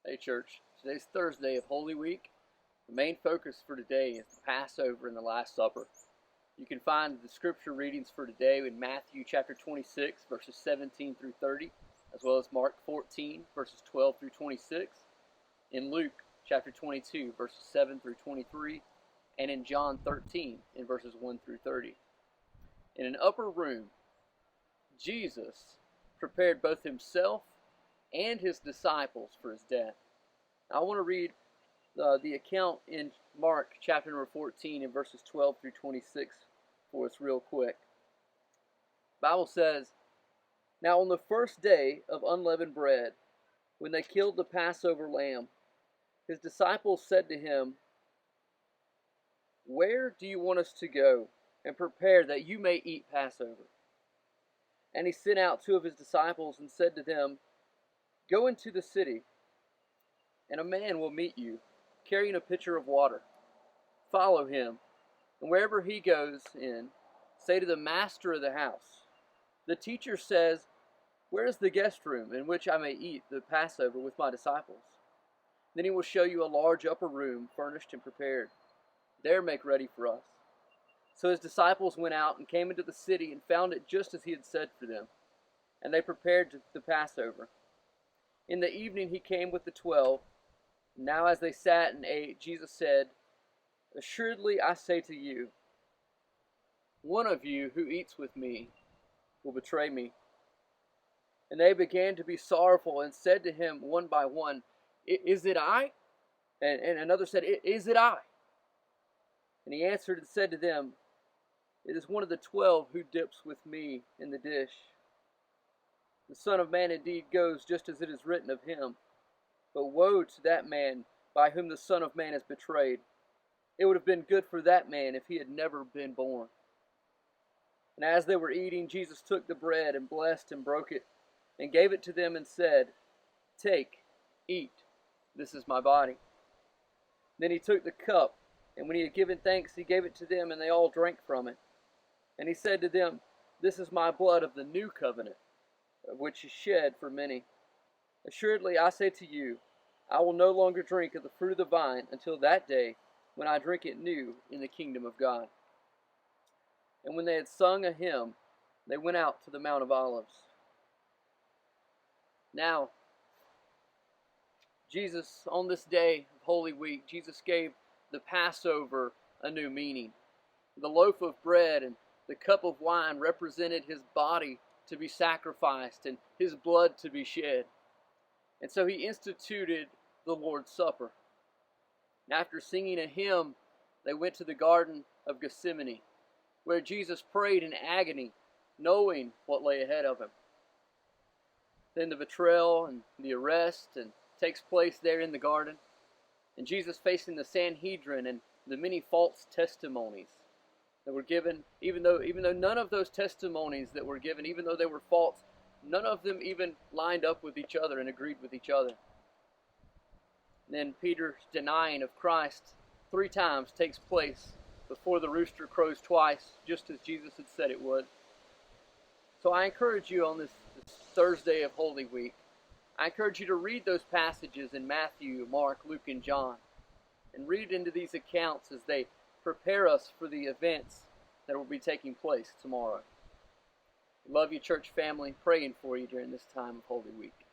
Hey church, today's Thursday of Holy Week. The main focus for today is the Passover and the Last Supper. You can find the scripture readings for today in Matthew chapter 26 verses 17 through 30, as well as Mark 14 verses 12 through 26, in Luke chapter 22 verses 7 through 23, and in John 13 in verses 1 through 30. In an upper room, Jesus prepared both himself and his disciples for his death. I want to read the account in Mark chapter number 14 in verses 12 through 26 for us real quick. The Bible says, "Now on the first day of unleavened bread, when they killed the Passover lamb, his disciples said to him, 'Where do you want us to go and prepare that you may eat Passover?' And he sent out two of his disciples and said to them, 'Go into the city, and a man will meet you, carrying a pitcher of water. Follow him, and wherever he goes in, say to the master of the house, "The teacher says, where is the guest room in which I may eat the Passover with my disciples?" Then he will show you a large upper room, furnished and prepared. There make ready for us.' So his disciples went out and came into the city and found it just as he had said for them, and they prepared the Passover. In the evening he came with the 12. Now as they sat and ate, Jesus said, 'Assuredly I say to you, one of you who eats with me will betray me.' And they began to be sorrowful and said to him one by one, 'Is it I?' And another said, 'Is it I?' And he answered and said to them, 'It is one of the 12 who dips with me in the dish. The Son of Man indeed goes just as it is written of him. But woe to that man by whom the Son of Man is betrayed. It would have been good for that man if he had never been born.' And as they were eating, Jesus took the bread and blessed and broke it and gave it to them and said, 'Take, eat, this is my body.' Then he took the cup, and when he had given thanks, he gave it to them, and they all drank from it. And he said to them, 'This is my blood of the new covenant, which is shed for many. Assuredly I say to you, I will no longer drink of the fruit of the vine until that day when I drink it new in the kingdom of God.' And when they had sung a hymn, they went out to the Mount of Olives." Now, Jesus, on this day of Holy Week, Jesus gave the Passover a new meaning. The loaf of bread and the cup of wine represented his body to be sacrificed and his blood to be shed. And so he instituted the Lord's Supper. And after singing a hymn, they went to the Garden of Gethsemane, where Jesus prayed in agony, knowing what lay ahead of him. Then the betrayal and the arrest takes place there in the garden, and Jesus facing the Sanhedrin and the many false testimonies that were given, even though none of those testimonies that were given, even though they were false, none of them even lined up with each other and agreed with each other. And then Peter's denying of Christ 3 times takes place before the rooster crows twice, just as Jesus had said it would. So I encourage you on this Thursday of Holy Week, I encourage you to read those passages in Matthew, Mark, Luke, and John, and read into these accounts as they prepare us for the events that will be taking place tomorrow. Love you, church family, praying for you during this time of Holy Week.